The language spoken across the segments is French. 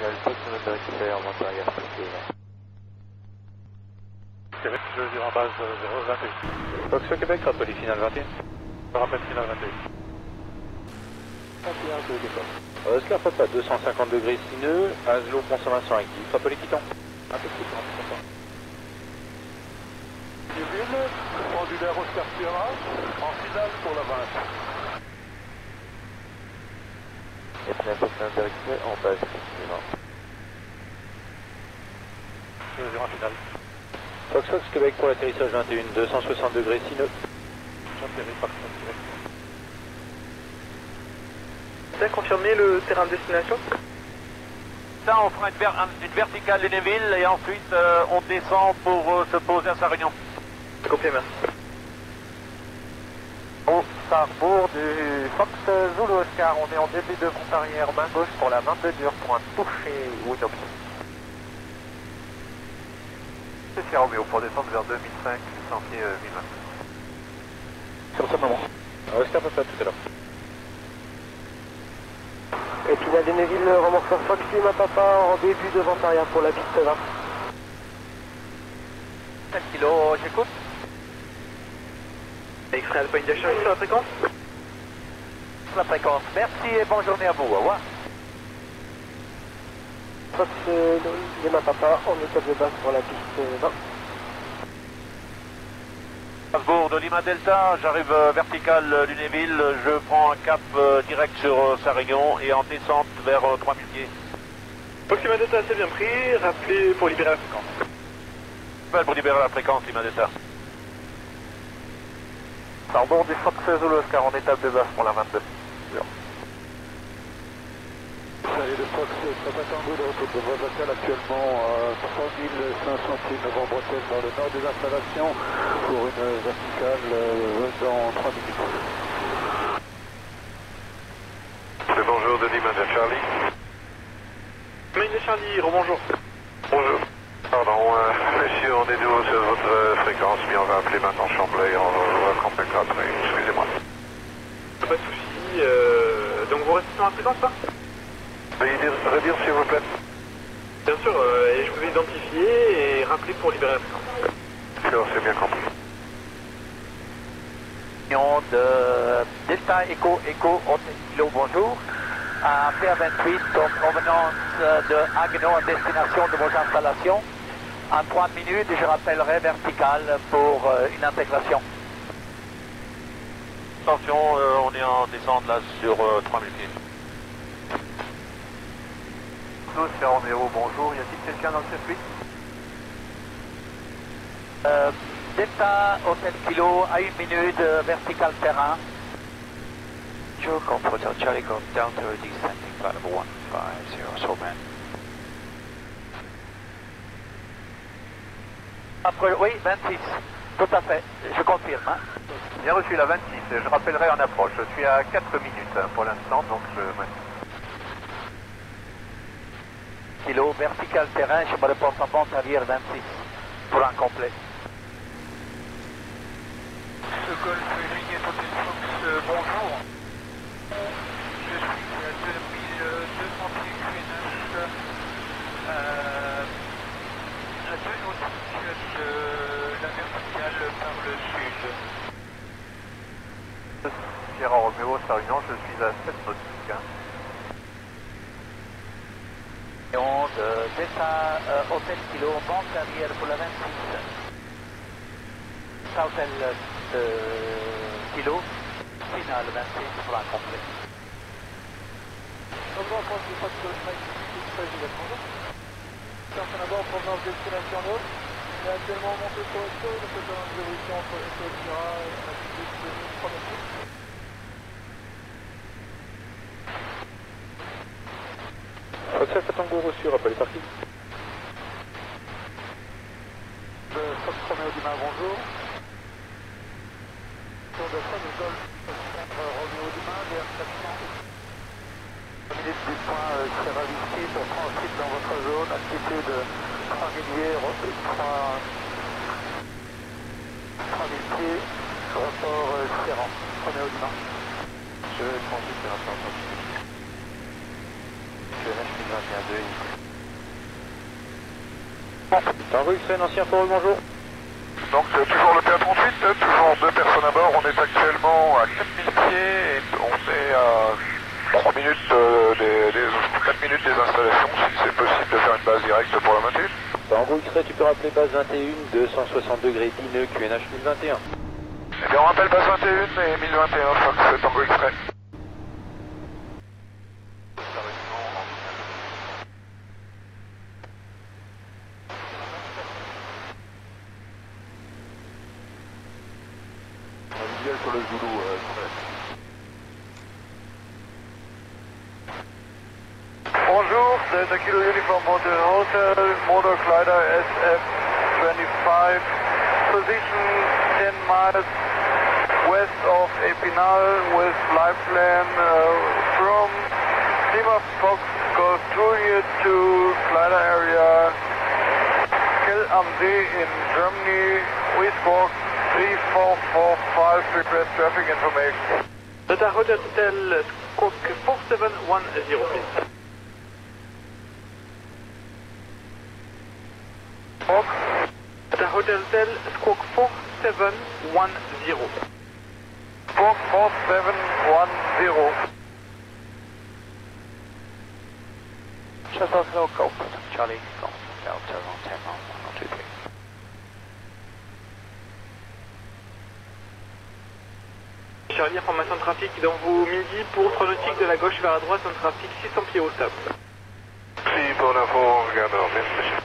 final, Fox de récupérer en montée arrière, Québec, je veux dire en base 028. Fox au Québec, rappel final 21. Rappel final 28. 21, je départ. Oscar Papa, 250 degrés sineux, Aslo consommation active, rappel quittant. Un peu plus tard, Ville, pendulaire Oscar Sierra, en finale pour la 20. Et final, Fox de récupérer en base suivant. Je veux dire en finale. Fox Fox Québec pour l'atterrissage 21, 260 degrés sineux. J'atterris par Québec. Vous avez confirmé le terrain de destination? Ça, on fera une verticale Lunéville et ensuite on descend pour se poser à sa réunion. Compris, merci. Au starboard du Fox Zulu Oscar, on est en début de compte arrière main gauche pour la 22 dure pour un toucher ou une option. C'est Sierra Romeo pour descendre vers 2005, sentier 1020. Sur ce moment. Oscar Papa tout à l'heure. Et puis la Lunéville, remorqueur Fox Lima Papa en début de vente arrière pour la piste 20. 7 kg, j'écoute. X-ray Alpha India Charlie sur la fréquence. La fréquence, merci et bonne journée à vous, au revoir. Fox Lima Papa en étape de base pour la piste 20. Strasbourg de Lima Delta, j'arrive vertical Lunéville, je prends un cap direct sur sa réunion et en descente vers 3000 pieds. Fox Lima Delta, c'est bien pris, rappelez pour libérer la fréquence. Pour libérer la fréquence, Lima Delta. Starboard du Fox Zulu Oscar en étape de base pour la 22. Salut le Fox, Papa Tango de retour de Voisin actuellement à 3500 pieds Novembre-Bretagne dans le nord des installations pour une verticale dans 3 minutes. Bonjour de Lima de Charlie. Lima de Charlie, rebonjour. Bonjour. Pardon, monsieur, on est nouveau sur votre fréquence, mais on va appeler maintenant Chamblay, on va contacter après, excusez-moi. Pas de soucis, donc vous restez sur la fréquence, pas? Veuillez redire s'il vous plaît. Bien sûr, et je vous ai identifié et rappelé pour libérer la fréquence. D'accord, c'est bien compris. De Delta Echo Hotel Kilo, bonjour. À PA28 en provenance de Haguenau en destination de vos installations. En 3 minutes, je rappellerai vertical pour une intégration. Attention, on est en descente là sur 3000 pieds. Sierra Romeo, bonjour, y a-t-il quelqu'un dans le circuit? Delta Hotel Kilo à 1 minute, vertical terrain. Joe Comforter Charlie Golf down to a descending flight of 150, so man. Après, oui, 26, tout à fait, je confirme. Hein. Bien reçu la 26, je rappellerai en approche. Je suis à 4 minutes pour l'instant, donc je... Kilo, vertical terrain, je me reporte en vente arrière 26, pour un complet. Ce Golf Juliette Hotel Fox, bonjour. Je suis à 2200 pieds QNH, à 2 nautiques de la verticale par le sud. Sierra Romeo, sa réunion, je suis à 7 nautiques. De Delta Hotel Kilo, vente arrière pour la 26. Hotel Kilo, finale 26 pour un complet. Bonjour, France du Fox Golf 9, bonjour. Personne à bord en provenance de destination nôtre. Il est actuellement monté sur le sol, le fait une évolution entre Echo et Sierra et à la vitesse de 3 mètres. Fox Alpha Tango reçu, rappel parti. Fox Romeo Lima, bonjour. Tour de Fox Golf Romeo Lima, vers 400. Minute du point Sierra Whiskey pour transit dans votre zone, altitude 3000 pieds, 3000 pieds, rapport Sierra, Romeo Lima. Je transite vers 500 pieds. QNH 1021 2. Tango X-Ray, ancien Fort, bonjour. Donc toujours le PA38, toujours 2 personnes à bord, on est actuellement à 4000 pieds et on est à 3 minutes 4 minutes des installations, si c'est possible de faire une base directe pour la 21. Tango X-Ray, tu peux rappeler base 21, 260 degrés d'ineux, QNH 1021. Eh bien on rappelle base 21 et 1021, Fox Tango X-Ray. Sur le Zulu, Bonjour, Delta Kilo Uniform Hotel Hotel, Motor Glider SF-25, position 10 miles west of Epinal with flight plan from Lima Fox Golf Juliet to glider area Kiel am See in Germany, we squawk 3445, request traffic information. Delta Hotel Squawk 4710, please. Fox. Delta Hotel Squawk 4710. Squawk 4710. Shuttle Hill Golf, Charlie Golf, Delta on 10 miles, 123. Charlie, information de trafic dans vos midi pour 3 nautiques de la gauche vers la droite, un trafic 600 pieds au stop. Si, pour l'info, regarde en monsieur.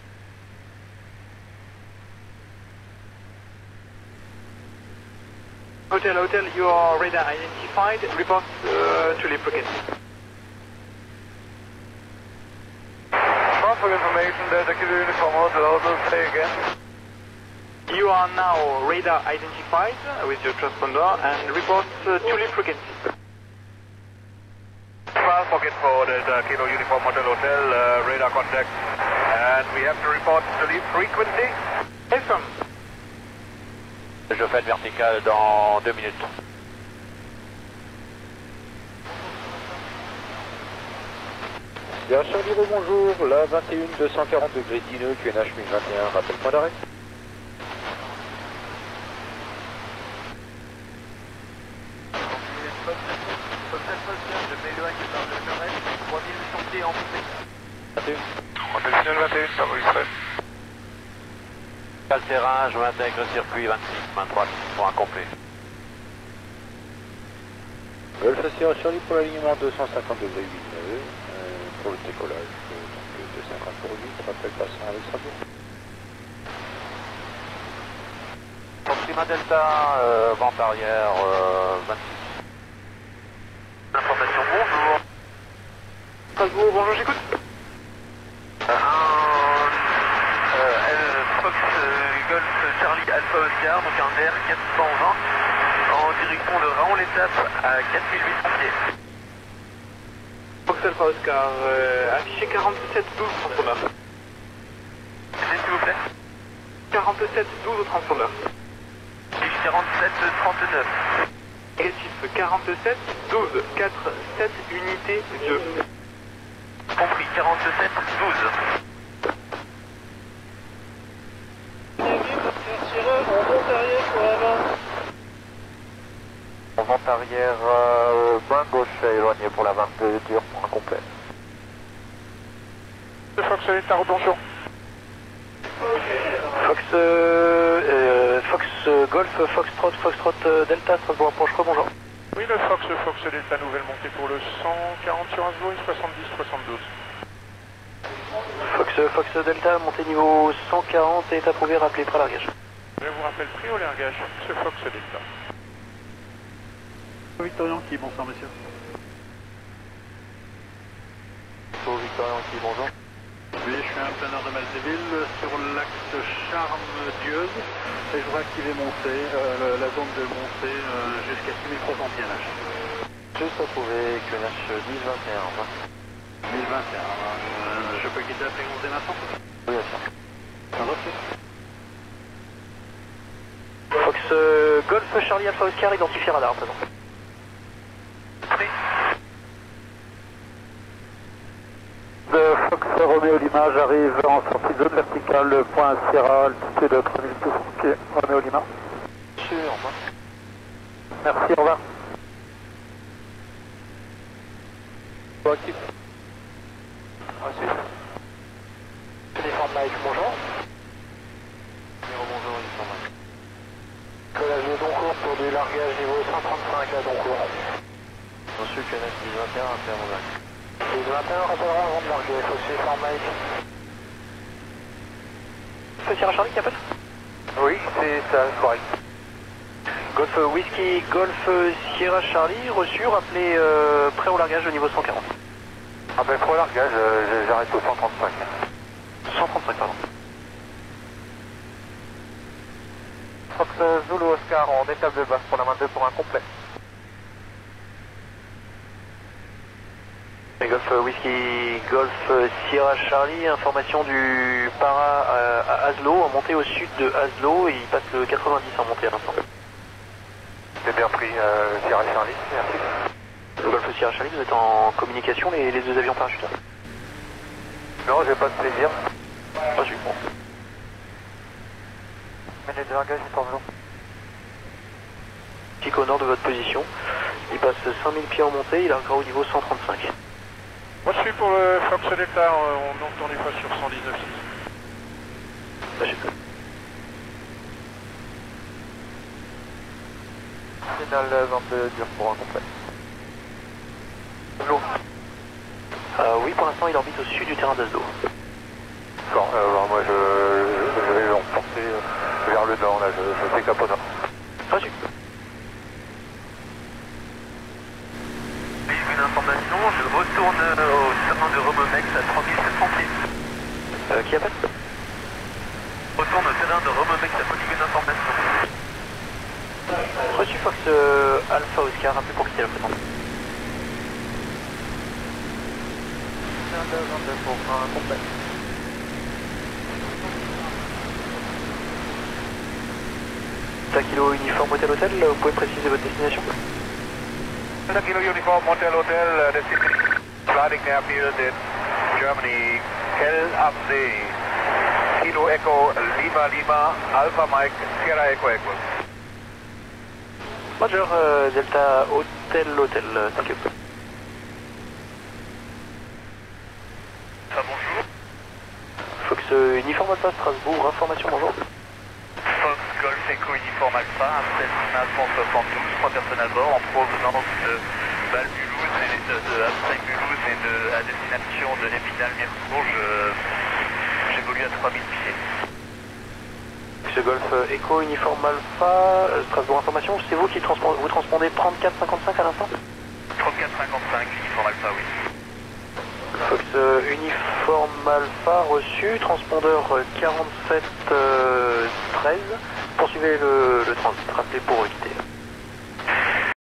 Hotel, you are radar identified, report to lubricant. Traffic information, Delta Kilo Uniform Hotel, say again. You are now radar identified with your transponder and report to lubricant. Fast pocket for Delta Kilo Uniform Hotel, radar contact. And we have to report the lead frequency. Affirm. Je fais le vertical dans 2 minutes. Bien, Charlie, bonjour, la 21, 240 degrés d'ineux, QNH 1021, rappel point d'arrêt. Je m'éloigne par le nord-est, 3800 pieds en montée. 21. On est signal 21, ça va X-Ray. Le terrain, je m'intègre le circuit 26, 23 pour un complet. Golf Sierra Charlie pour l'alignement 250 degrés 8 nœuds, pour le décollage, donc 250 pour 8, rappel passant avec Strasbourg. Proxima Delta, vente arrière 26. Information, bonjour. Strasbourg, bonjour, j'écoute. Fox Golf Charlie Alpha Oscar, donc un R 420 en direction de Raon-l'Étape à 4800 pieds. Fox Alpha Oscar, affiché 4712 au transpondeur. S'il vous plaît. 4712 au transpondeur. 4739. Négatif 47 12 4 7 unité 2. Compris, 47 12. On vente arrière, main gauche éloigné pour la 22 dur pour un complet. Fox Delta, bonjour. Fox Golf, Foxtrot Delta, Strasbourg approche, bonjour. Oui, le Fox Delta, nouvelle montée pour le 140 sur Aslo et 70-72. Fox Delta, montée niveau 140 est approuvé, rappelé près largage. Je vous rappelle pris au largage, ce Fox Delta. Victorian qui, bonsoir monsieur. Victorian qui, bonjour. Oui, je suis un planeur de Malzéville sur l'axe Charme-Dieuze et je voudrais activer Moncé, la zone de Moncé jusqu'à 6300 pieds nage. Juste approuvé, QNH 1021, enfin. 1021, je peux quitter la fréquence dès maintenant? Oui, bien sûr. Un reçu. Fox Golf Charlie Alpha Oscar, identifié radar, présent. Roméo Lima, j'arrive en sortie de zone verticale, point Sierra, altitude 3000 pieds. Ok, Roméo Lima. Sûr, au revoir. Merci, au revoir. Actif. Reçu. Uniforme Mike, bonjour. Bonjour, uniforme Mike. Collage de Doncourt pour du largage niveau 135 à Doncourt. Reçu, QNS 1021, appel avant largue. 1021, rappellera avant de larguer, reçu, uniforme Mike. C'est Sierra Charlie qui appelle? Oui, c'est ça, correct. Golf Whisky, Golf Sierra Charlie, reçu, rappelé prêt au largage au niveau 140. Ah ben pour largage, j'arrête au 135. 135, pardon. Fox Zulu Oscar en étape de base pour la main 2 pour un complet. Et Golf Whisky, Golf Sierra Charlie, information du para à Aslo, en montée au sud de Aslo, et il passe le 90 en montée à l'instant. C'est bien pris, Sierra Charlie, merci. Golf Sierra Charlie, vous êtes en communication, les deux avions parachuteurs? Non, j'ai pas de plaisir. Reçu, bon. Minute de largage, c'est en blanc. Pique au nord de votre position, il passe 5000 pieds en montée, il larguera au niveau 135. Reçu pour le Fox Delta, on est pas sur 119.6. Reçu. Final 22 dur pour un complet. Oui, pour l'instant, il orbite au sud du terrain d'Aslo. D'accord, alors moi je vais le reporter vers le nord, là, je fais cap au nord. Reçu. Une information, je retourne au terrain de Romomex à 3700 pieds. Qui appelle? Retourne au terrain de Romomex à polygone information. Reçu Fox Alpha Oscar, rappelé pour quitter la fréquence. Pour un complet. Kilo uniforme hôtel, vous pouvez préciser votre destination? Kilo Uniform Hotel Hotel, destination Flying Airfield in Germany, LAC, Kilo Echo Lima Lima, Alpha Mike, Sierra Echo Echo. Roger, Delta Hotel, thank you. Bonjour. Fox uniforme Alpha Strasbourg, information, bonjour. Fox Golf Echo Uniform Alpha, Cessna 172, 3 personnes à bord en provenance de Val-Mulhouse de Absheim-Mulhouse et à destination de l'Épinal-Mirecourt. J'évolue à 3000 pieds. Ce Golf Echo uniforme Alpha, Strasbourg information, c'est vous qui vous transpondez 3455 à l'instant? 3455, Uniform Alpha, oui. Fox uniforme Alpha reçu, transpondeur 4713, poursuivez le transit, rappelez pour quitter.